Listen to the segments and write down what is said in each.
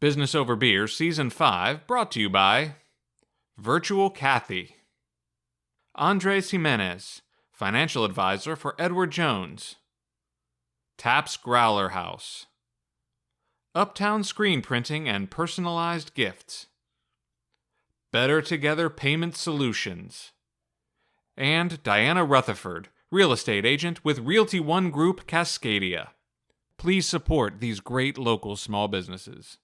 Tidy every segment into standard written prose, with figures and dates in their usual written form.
Business Over Beer, Season 5, brought to you by Virtual Kathy, Andres Jimenez, Financial Advisor for Edward Jones, Taps Growler House, Uptown Screen Printing and Personalized Gifts, Better Together Payment Solutions, and Diana Rutherford, Real Estate Agent with Realty One Group Cascadia. Please support these great local small businesses.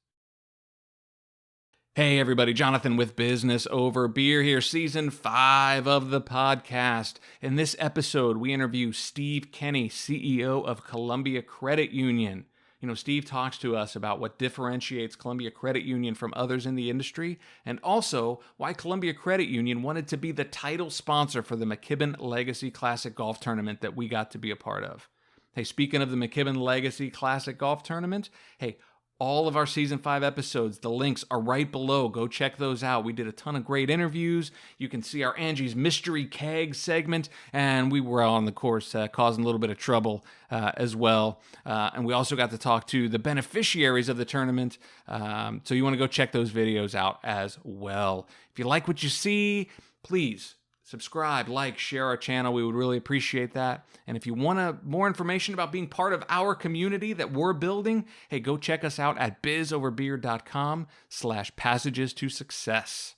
Hey everybody, Jonathan with Business Over Beer here, Season 5 of the podcast. In this episode, we interview Steve Kenny, CEO of Columbia Credit Union. You know, Steve talks to us about what differentiates Columbia Credit Union from others in the industry, and also why Columbia Credit Union wanted to be the title sponsor for the McKibben Legacy Classic Golf Tournament that we got to be a part of. Hey, speaking of the McKibben Legacy Classic Golf Tournament, hey, all of our Season 5 episodes, the links are right below. Go check those out. We did a ton of great interviews. You can see our Angie's Mystery Keg segment, and we were on the course causing a little bit of trouble as well. And we also got to talk to the beneficiaries of the tournament. So you want to go check those videos out as well. If you like what you see, please subscribe, like, share our channel. We would really appreciate that. And if you want more information about being part of our community that we're building, hey, go check us out at bizoverbeer.com/passages to success.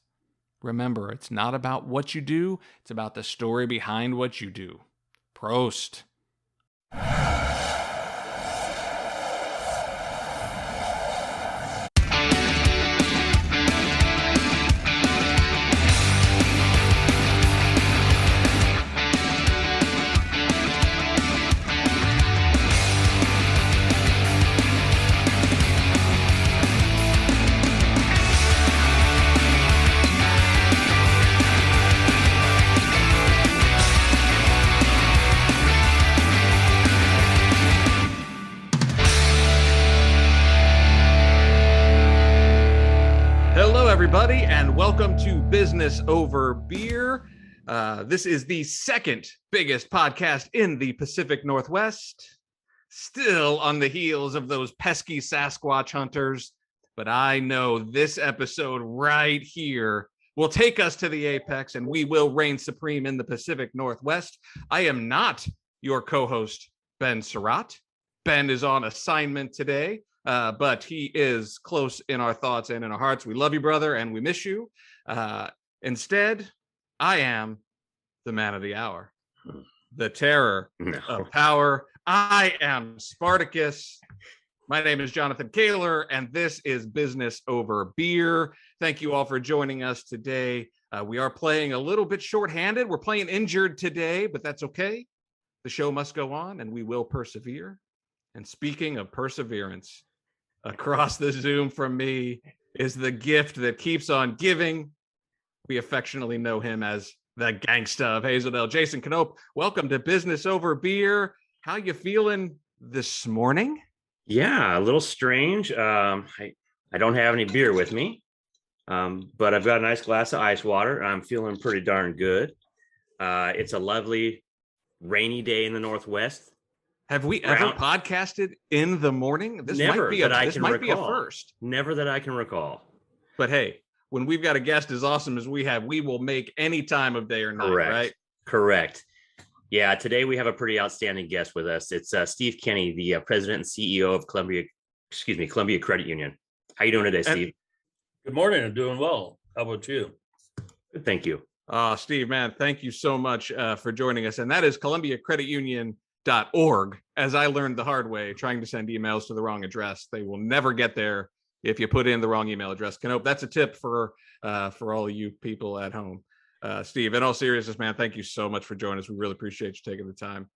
Remember, it's not about what you do, it's about the story behind what you do. Prost. Everybody, and welcome to Business Over Beer. This is the second biggest podcast in the Pacific Northwest, still on the heels of those pesky Sasquatch hunters. But I know this episode right here will take us to the apex, and we will reign supreme in the Pacific Northwest. I am not your co-host, Ben Surratt. Ben is on assignment today. But he is close in our thoughts and in our hearts. We love you, brother, and we miss you. Instead, I am the man of the hour, the terror of power. I am Spartacus. My name is Jonathan Kaler, and this is Business Over Beer. Thank you all for joining us today. We are playing a little bit shorthanded. We're playing injured today, but that's okay. The show must go on, and we will persevere. And speaking of perseverance, across the Zoom from me is the gift that keeps on giving. We affectionately know him as the gangsta of Hazeldale, Jason Knope. Welcome to Business Over Beer. How you feeling this morning? Yeah, a little strange. I don't have any beer with me, but I've got a nice glass of ice water. I'm feeling pretty darn good. It's a lovely rainy day in the Northwest. Have we ever podcasted in the morning? This Never might be a first. Never that I can recall. But hey, when we've got a guest as awesome as we have, we will make any time of day or night, right? Correct. Yeah, today we have a pretty outstanding guest with us. It's Steve Kenny, the president and CEO of Columbia Credit Union. How you doing today, Steve? Good morning. I'm doing well. How about you? Good, thank you. Steve, man, thank you so much for joining us. And that is ColumbiaCreditUnion.org. As I learned the hard way, trying to send emails to the wrong address. They will never get there if you put in the wrong email address. Knope, that's a tip for all of you people at home. Steve, in all seriousness, man, thank you so much for joining us. We really appreciate you taking the time.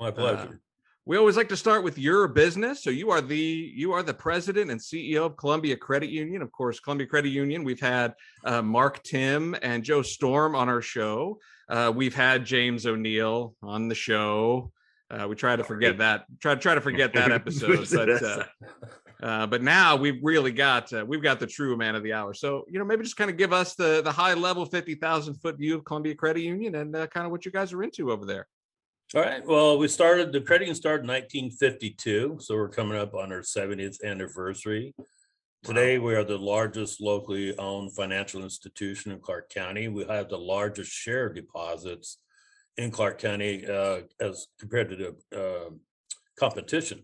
My pleasure. We always like to start with your business. So you are the president and CEO of Columbia Credit Union. Of course, Columbia Credit Union. We've had Mark Tim and Joe Storm on our show. We've had James O'Neill on the show. We try to forget that. Try to forget that episode. But now we've really got the true man of the hour. So maybe just kind of give us the high level 50,000 foot view of Columbia Credit Union and kind of what you guys are into over there. All right. Well, the credit union started in 1952, so we're coming up on our 70th anniversary. Today, we are the largest locally owned financial institution in Clark County. We have the largest share of deposits in Clark County as compared to the competition.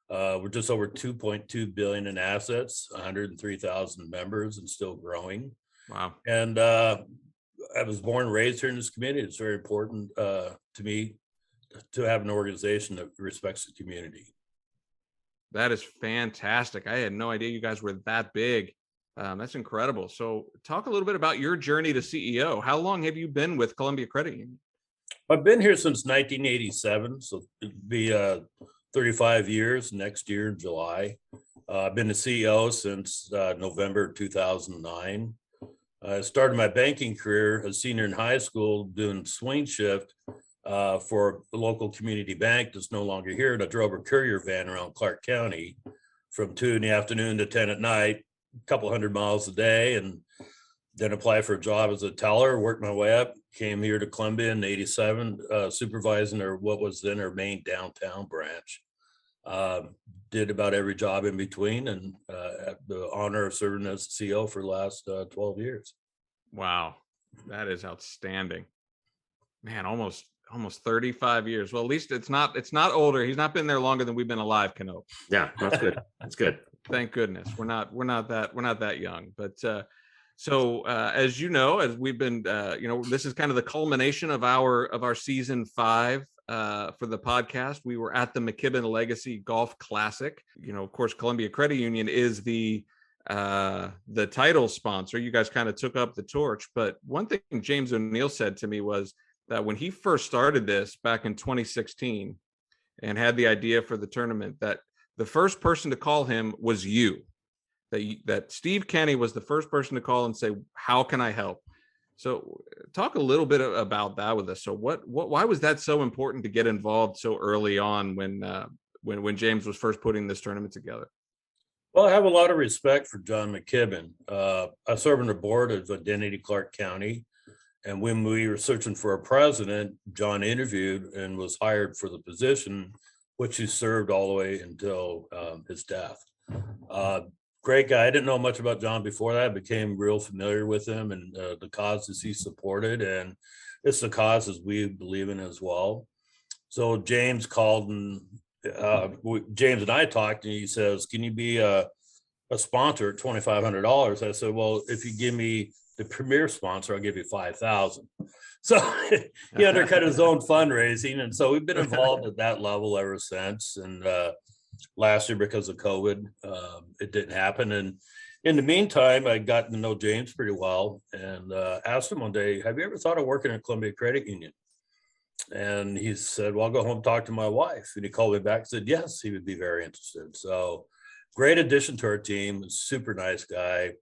We're just over 2.2 billion in assets, 103,000 members, and still growing. Wow. And I was born and raised here in this community. It's very important to me to have an organization that respects the community. That is fantastic. I had no idea you guys were that big. That's incredible. So talk a little bit about your journey to CEO. How long have you been with Columbia Credit Union? I've been here since 1987, so it'd be 35 years next year in July. I've been the CEO since November 2009. I started my banking career as senior in high school doing swing shift for the local community bank that's no longer here. And I drove a courier van around Clark County from 2 in the afternoon to 10 at night, a couple hundred miles a day, and then applied for a job as a teller, worked my way up, came here to Columbia in 87, supervising what was then our main downtown branch. Did about every job in between, and had the honor of serving as CEO for the last 12 years. Wow. That is outstanding. Man, almost 35 years. Well, at least it's not older. He's not been there longer than we've been alive, Cano. Yeah, that's good. That's good. Thank goodness. We're not that young. But so as you know, as we've been this is kind of the culmination of our season 5 for the podcast. We were at the McKibben Legacy Golf Classic. Of course, Columbia Credit Union is the title sponsor. You guys kind of took up the torch. But one thing James O'Neill said to me was that when he first started this back in 2016 and had the idea for the tournament, that the first person to call him was you. That Steve Kenny was the first person to call and say, "How can I help?" So talk a little bit about that with us. So why was that so important to get involved so early on when James was first putting this tournament together? Well, I have a lot of respect for John McKibben. I serve on the board of Identity Clark County. And when we were searching for a president, John interviewed and was hired for the position, which he served all the way until his death. Great guy. I didn't know much about John before that. I became real familiar with him and the causes he supported. And it's the causes we believe in as well. So James called and James and I talked, and he says, "Can you be a sponsor at $2,500?" I said, "Well, if you give me the premier sponsor, I'll give you $5,000." So he undercut his own fundraising. And so we've been involved at that level ever since. And last year, because of COVID, it didn't happen. And in the meantime, I got to know James pretty well and asked him one day, "Have you ever thought of working at Columbia Credit Union?" And he said, "Well, I'll go home and talk to my wife." And he called me back and said, yes, he would be very interested. So great addition to our team, super nice guy.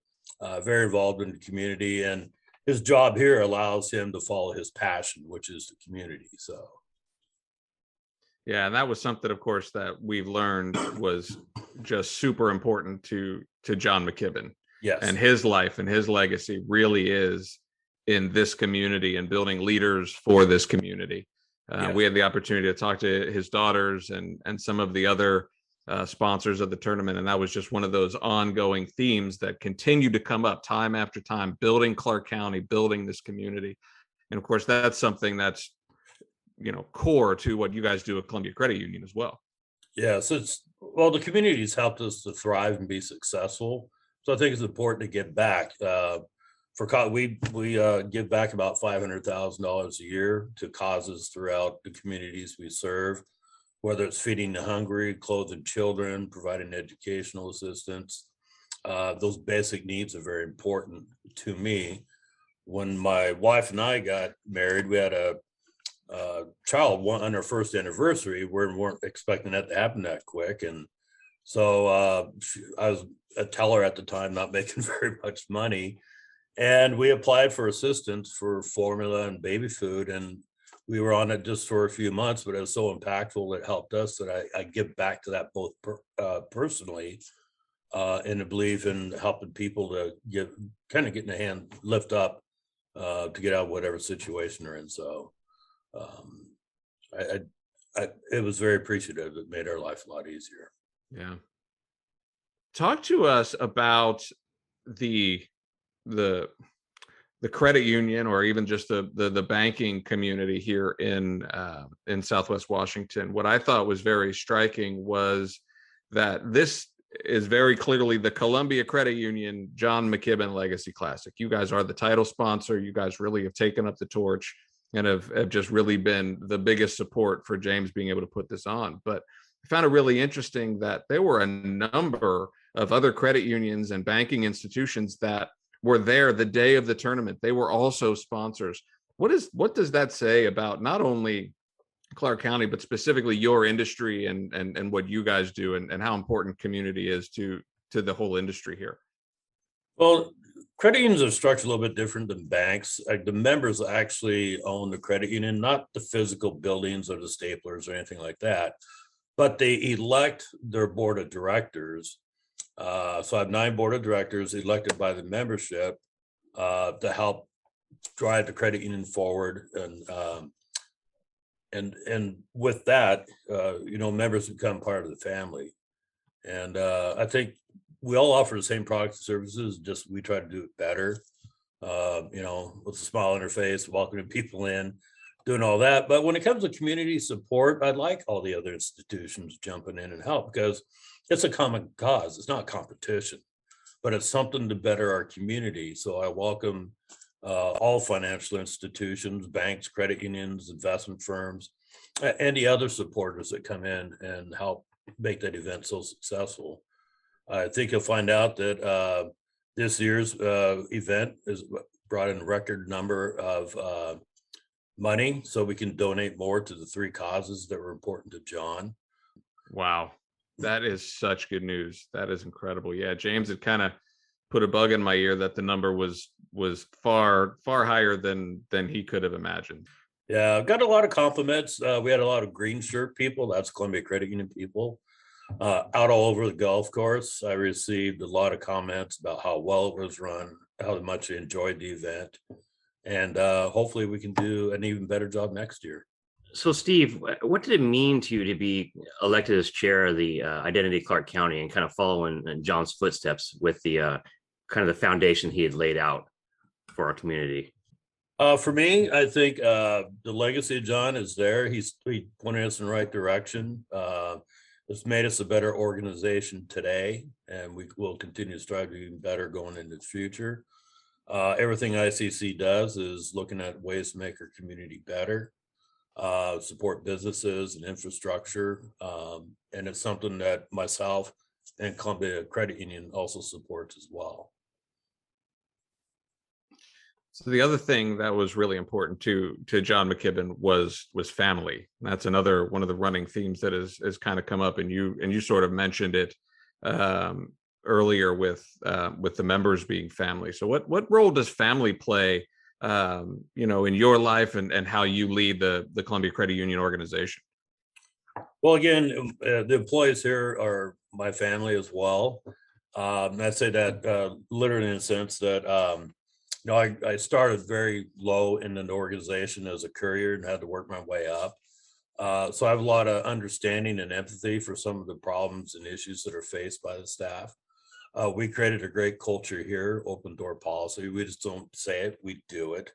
Very involved in the community, and his job here allows him to follow his passion, which is the community. So yeah, and that was something, of course, that we've learned was just super important to John McKibben. yes, And his life and his legacy really is in this community and building leaders for this community. Yes. We had the opportunity to talk to his daughters and some of the other sponsors of the tournament. And that was just one of those ongoing themes that continue to come up time after time, building Clark County, building this community. And of course, that's something that's, core to what you guys do at Columbia Credit Union as well. yes, the community's helped us to thrive and be successful. So I think it's important to give back. We give back about $500,000 a year to causes throughout the communities we serve, whether it's feeding the hungry, clothing children, providing educational assistance. Those basic needs are very important to me. When my wife and I got married, we had a child on our first anniversary. We weren't expecting that to happen that quick. And so I was a teller at the time, not making very much money. And we applied for assistance for formula and baby food. And we were on it just for a few months, but it was so impactful. It helped us that I give back to that both personally and I believe in helping people to getting a hand, lift up to get out of whatever situation they're in. So it was very appreciative. It made our life a lot easier. Yeah. Talk to us about the the the credit union, or even just the banking community here in Southwest Washington. What I thought was very striking was that this is very clearly the Columbia Credit Union John McKibben Legacy Classic. You guys are the title sponsor. You guys really have taken up the torch and have just really been the biggest support for James being able to put this on. But I found it really interesting that there were a number of other credit unions and banking institutions that were there the day of the tournament. They were also sponsors. What does that say about not only Clark County, but specifically your industry and what you guys do, and how important community is to the whole industry here? Well, credit unions are structured a little bit different than banks. Like, the members actually own the credit union, not the physical buildings or the staplers or anything like that, but they elect their board of directors. So I have 9 board of directors elected by the membership to help drive the credit union forward. And with that, members become part of the family. And I think we all offer the same products and services, just we try to do it better. With a smile on their face, welcoming people in, doing all that. But when it comes to community support, I'd like all the other institutions jumping in and help, because it's a common cause. It's not competition, but it's something to better our community. So I welcome all financial institutions, banks, credit unions, investment firms, and the other supporters that come in and help make that event so successful. I think you'll find out that this year's event has brought in a record number of money, so we can donate more to the 3 causes that were important to John. Wow. That is such good news. That is incredible. Yeah, James had kind of put a bug in my ear that the number was far higher than he could have imagined. Yeah, I've got a lot of compliments. We had a lot of green shirt people. That's Columbia Credit Union people. Out all over the golf course, I received a lot of comments about how well it was run, how much they enjoyed the event, and hopefully we can do an even better job next year. So, Steve, what did it mean to you to be elected as chair of the Identity Clark County and kind of follow in John's footsteps with the kind of the foundation he had laid out for our community? For me, I think the legacy of John is there. He pointed us in the right direction. It's made us a better organization today, and we will continue to strive to be better going into the future. Everything ICC does is looking at ways to make our community better, support businesses and infrastructure, and it's something that myself and Columbia Credit Union also supports as well. So the other thing that was really important to John McKibben was family. That's another one of the running themes that has kind of come up, and you sort of mentioned it earlier with the members being family. So what role does family play in your life and how you lead the Columbia Credit Union organization? Well, again, the employees here are my family as well. I say that literally in the sense that I started very low in an organization as a courier and had to work my way up. So I have a lot of understanding and empathy for some of the problems and issues that are faced by the staff. We created a great culture here, open door policy. We just don't say it, we do it.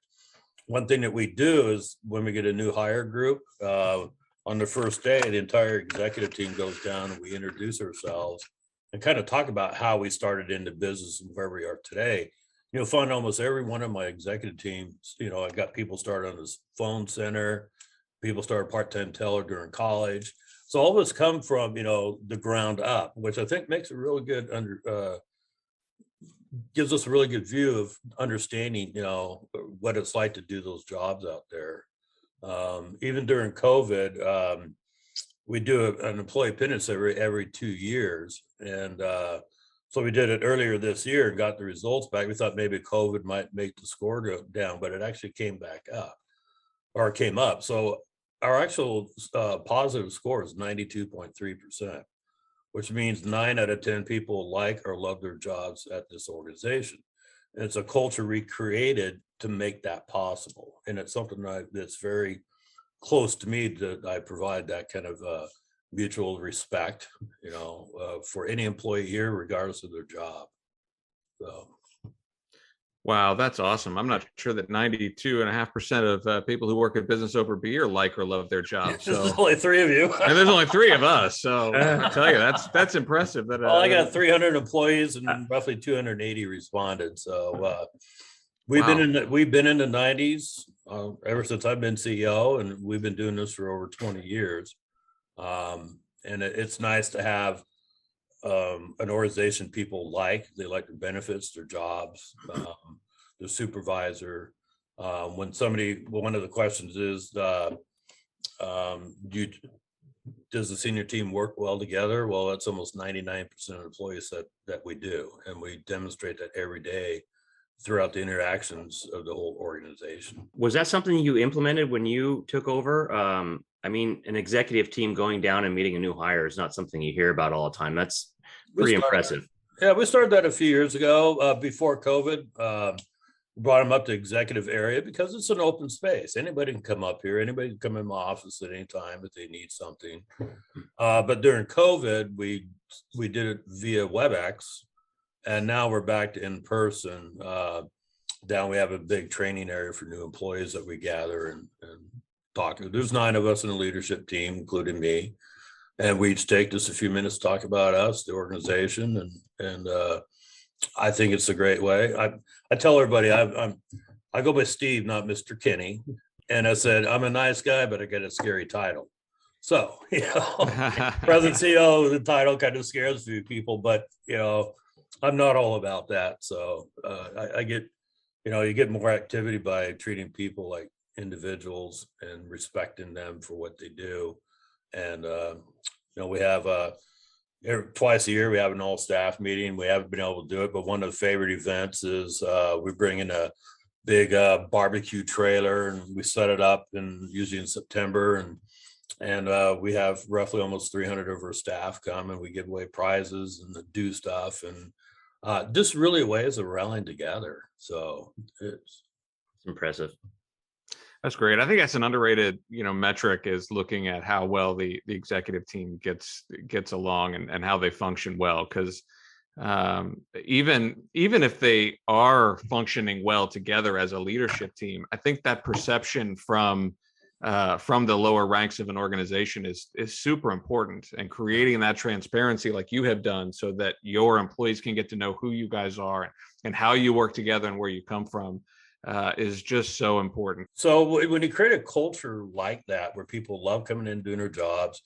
One thing that we do is when we get a new hire group, on the first day, the entire executive team goes down and we introduce ourselves and kind of talk about how we started into business and where we are today. You'll find almost every one of my executive teams, I've got people started on this phone center, people started part-time teller during college. So all of us come from, the ground up, which I think makes a really good gives us a really good view of understanding, what it's like to do those jobs out there. Even during COVID, we do an employee appendix every 2 years. And so we did it earlier this year and got the results back. We thought maybe COVID might make the score go down, but it actually came up. So our actual positive score is 92.3%, which means 9 out of 10 people like or love their jobs at this organization. And it's a culture we created to make that possible. And it's something that's very close to me that I provide that kind of mutual respect, for any employee here, regardless of their job. So. Wow, that's awesome. I'm not sure that 92.5% of people who work at Business Over Beer like or love their job. So There's only 3 of you. And there's only 3 of us. So I tell you, that's impressive. That I got 300 employees and roughly 280 responded. So we've been in the 90s ever since I've been CEO, and we've been doing this for over 20 years. And it's nice to have an organization people like. They like their benefits, their jobs, the supervisor. One of the questions is, does the senior team work well together? Well, that's almost 99% of employees that we do, and we demonstrate that every day throughout the interactions of the whole organization. Was that something you implemented when you took over? I mean, an executive team going down and meeting a new hire is not something you hear about all the time. That's pretty impressive. Yeah, we started that a few years ago, before COVID. Brought them up to executive area because it's an open space. Anybody can come up here. Anybody can come in my office at any time if they need something. But during COVID, we did it via WebEx, and now we're back to in person. Down, we have a big training area for new employees that we gather and talk. There's 9 of us in the leadership team, including me, and we each take just a few minutes to talk about us, the organization, and I think it's a great way. I tell everybody I go by Steve, not Mr. Kenny, and I said I'm a nice guy, but I get a scary title. So President CEO, the title kind of scares a few people, but I'm not all about that. So I get you get more activity by treating people like individuals and respecting them for what they do. And we have twice a year we have an all staff meeting. We haven't been able to do it, but one of the favorite events is we bring in a big barbecue trailer, and we set it up usually in September, and we have roughly almost 300 of our staff come, and we give away prizes and do stuff, and just really ways of rallying together. So it's impressive. That's great. I think that's an underrated, metric, is looking at how well the executive team gets along and how they function well. Because even if they are functioning well together as a leadership team, I think that perception from the lower ranks of an organization is super important, and creating that transparency like you have done, so that your employees can get to know who you guys are and how you work together and where you come from. Is just so important. So when you create a culture like that, where people love coming in and doing their jobs,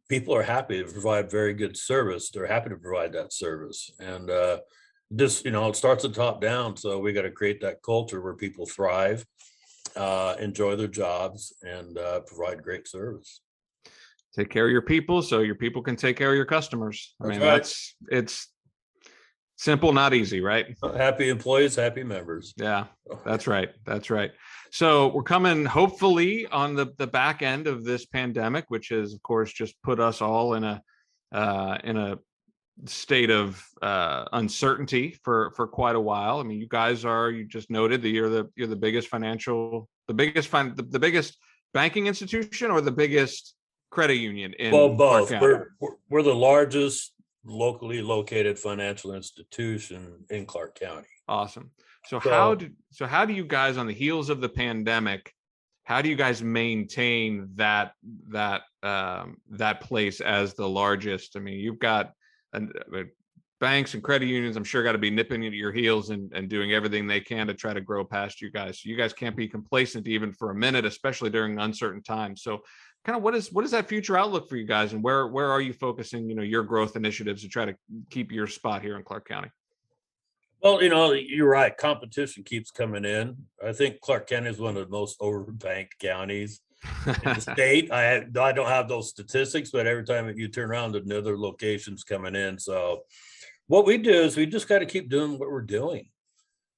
people are happy to provide very good service. They're happy to provide that service. And it starts at top down. So we got to create that culture where people thrive, enjoy their jobs, and provide great service. Take care of your people so your people can take care of your customers. It's simple, not easy, right? Happy employees, happy members. Yeah, that's right. That's right. So we're coming hopefully on the back end of this pandemic, which has, of course, just put us all in a state of uncertainty for quite a while. I mean, you guys you just noted that you're the biggest the biggest banking institution, or the biggest credit union in both. Clark County? We're the largest locally located financial institution in Clark County. Awesome. So how do you guys, on the heels of the pandemic, how do you guys maintain that place as the largest? I mean, you've got banks and credit unions, I'm sure, got to be nipping at your heels and doing everything they can to try to grow past you guys. So you guys can't be complacent even for a minute, especially during uncertain times. So kind of what is that future outlook for you guys, and where are you focusing, your growth initiatives to try to keep your spot here in Clark County? Well, you're right. Competition keeps coming in. I think Clark County is one of the most overbanked counties in the state. I don't have those statistics, but every time you turn around, another location's coming in. So what we do is we just got to keep doing what we're doing.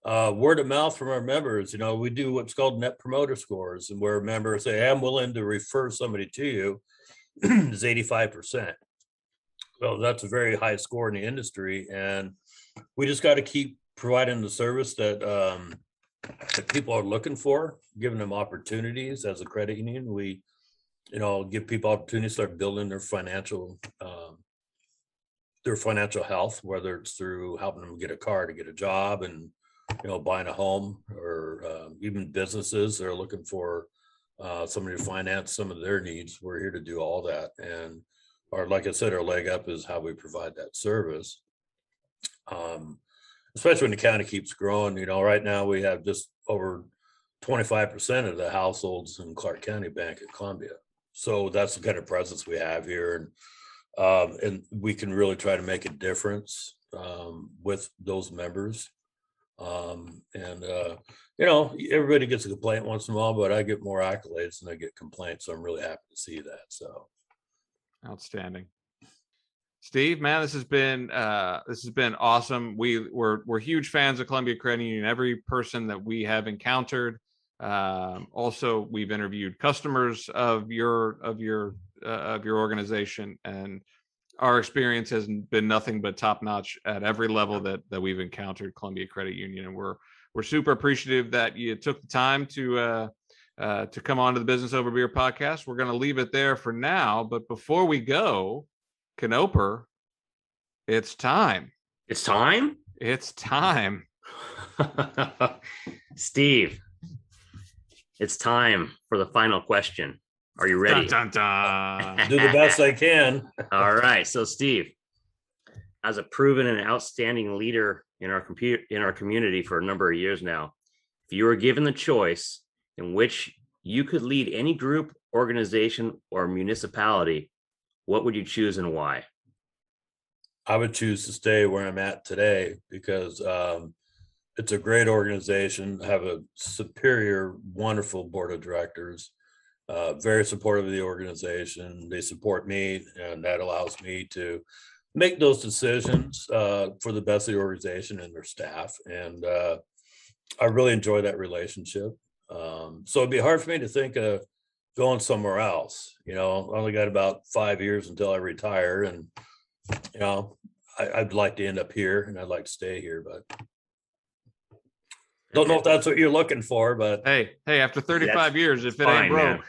Word of mouth from our members. We do what's called net promoter scores, and where members say, I'm willing to refer somebody to you, is 85%. Well, that's a very high score in the industry, and we just got to keep providing the service that people are looking for, giving them opportunities. As a credit union, we give people opportunity to start building their financial health, whether it's through helping them get a car to get a job and, buying a home, or even businesses that are looking for somebody to finance some of their needs. We're here to do all that. And like I said, our leg up is how we provide that service. Especially when the county keeps growing. Right now we have just over 25% of the households in Clark County bank at Columbia. So that's the kind of presence we have here. And we can really try to make a difference with those members. Everybody gets a complaint once in a while, but I get more accolades than I get complaints. So I'm really happy to see that. So outstanding. Steve, man, this has been awesome. We're huge fans of Columbia Credit Union. Every person that we have encountered. Also, we've interviewed customers of your organization, and our experience has been nothing but top notch at every level that we've encountered Columbia Credit Union. And we're super appreciative that you took the time to come on to the Business Over Beer podcast. We're going to leave it there for now, but before we go, Canoper, it's time. It's time? It's time. Steve, it's time for the final question. Are you ready? Dun, dun, dun. do the best I can. All right. So, Steve, as a proven and outstanding leader in our community for a number of years now, if you were given the choice in which you could lead any group, organization, or municipality, what would you choose and why? I would choose to stay where I'm at today because it's a great organization. I have a superior, wonderful board of directors, very supportive of the organization. They support me, and that allows me to make those decisions for the best of the organization and their staff. And I really enjoy that relationship. So it'd be hard for me to think of going somewhere else. I only got about 5 years until I retire, and I'd like to end up here, and I'd like to stay here, but don't know if that's what you're looking for. But hey, after 35 years, if it ain't broke.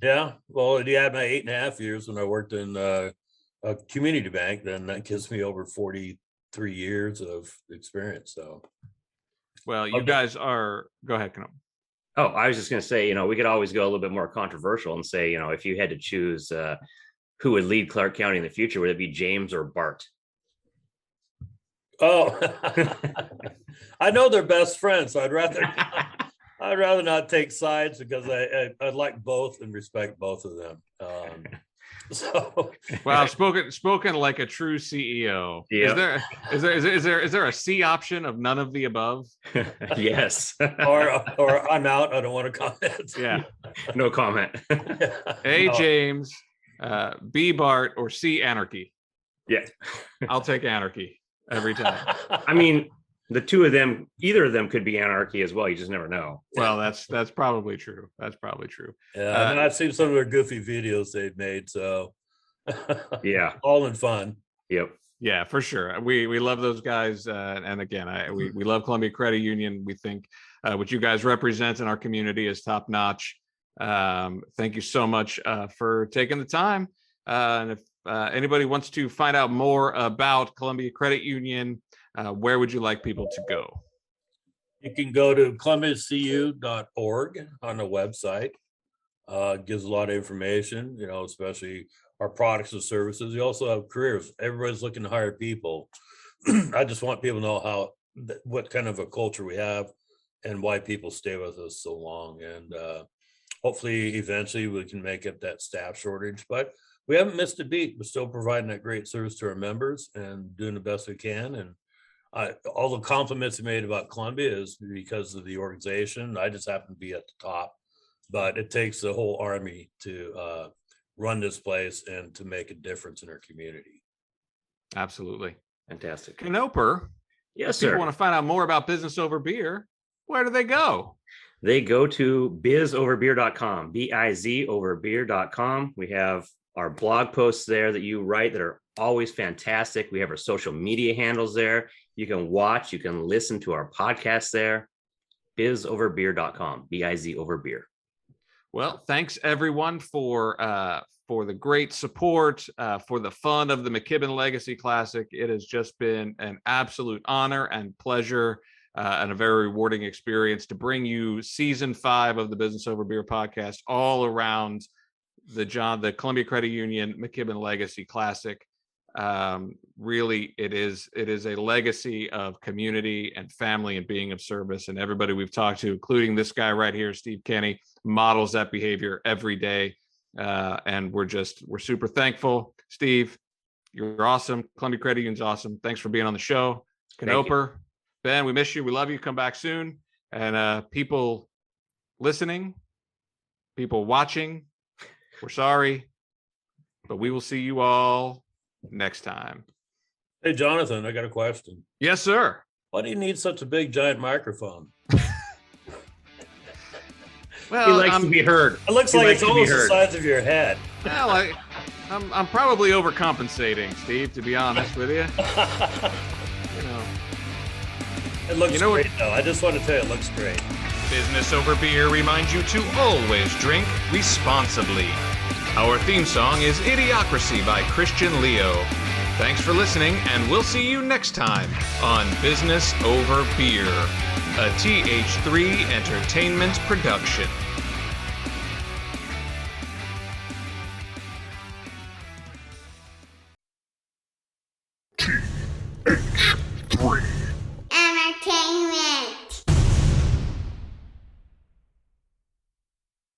Yeah, well, you had my 8.5 years when I worked in a community bank, then that gives me over 43 years of experience. So, well, you guys are. Go ahead, Canope. Oh, I was just going to say, we could always go a little bit more controversial and say, if you had to choose who would lead Clark County in the future, would it be James or Bart? Oh, I know they're best friends. So I'd rather not take sides because I like both and respect both of them. So, wow, spoken like a true CEO. Yeah. Is there a C option of none of the above? Yes. or I'm out. I don't want to comment. Yeah. No comment. A, James, B, Bart, or C, anarchy. Yeah. I'll take anarchy every time. I mean, the two of them, either of them could be anarchy as well. You just never know. Well, that's probably true. That's probably true. Yeah, and I've seen some of their goofy videos they've made. So yeah, all in fun. Yep. Yeah, for sure. We love those guys. And again, we love Columbia Credit Union. We think what you guys represent in our community is top notch. Thank you so much for taking the time. And if anybody wants to find out more about Columbia Credit Union, where would you like people to go? You can go to columbiacu.org on the website. It gives a lot of information, especially our products and services. You also have careers. Everybody's looking to hire people. I just want people to know what kind of a culture we have and why people stay with us so long. And hopefully, eventually, we can make up that staff shortage. But we haven't missed a beat. We're still providing that great service to our members and doing the best we can. And all the compliments made about Columbia is because of the organization. I just happen to be at the top, but it takes the whole army to run this place and to make a difference in our community. Absolutely. Fantastic. Canoper. Yes, if sir. people want to find out more about Business Over Beer, where do they go? They go to bizoverbeer.com, bizoverbeer.com. We have our blog posts there that you write that are always fantastic. We have our social media handles there. You can watch, you can listen to our podcast there. bizoverbeer.com, bizoverbeer. Well, thanks everyone for the great support, for the fun of the McKibben Legacy Classic. It has just been an absolute honor and pleasure, and a very rewarding experience to bring you season 5 of the Business Over Beer podcast, all around the Columbia Credit Union McKibben Legacy Classic. Really, it is a legacy of community and family and being of service. And everybody we've talked to, including this guy right here, Steve Kenny, models that behavior every day. And we're super thankful. Steve, you're awesome. Columbia Credit Union's awesome. Thanks for being on the show. Canoper, Ben, we miss you. We love you. Come back soon. And people listening, people watching, we're sorry, but we will see you all next time. Hey, Jonathan, I got a question. Yes, sir. Why do you need such a big, giant microphone? Well, He likes to be heard. It looks He like likes it's to be almost the heard. size of your head. well, I'm probably overcompensating, Steve, to be honest with you. You know, It looks You know what- great, though. I just want to tell you, it looks great. Business Over Beer reminds you to always drink responsibly. Our theme song is Idiocracy by Christian Leo. Thanks for listening, and we'll see you next time on Business Over Beer, a TH3 Entertainment production.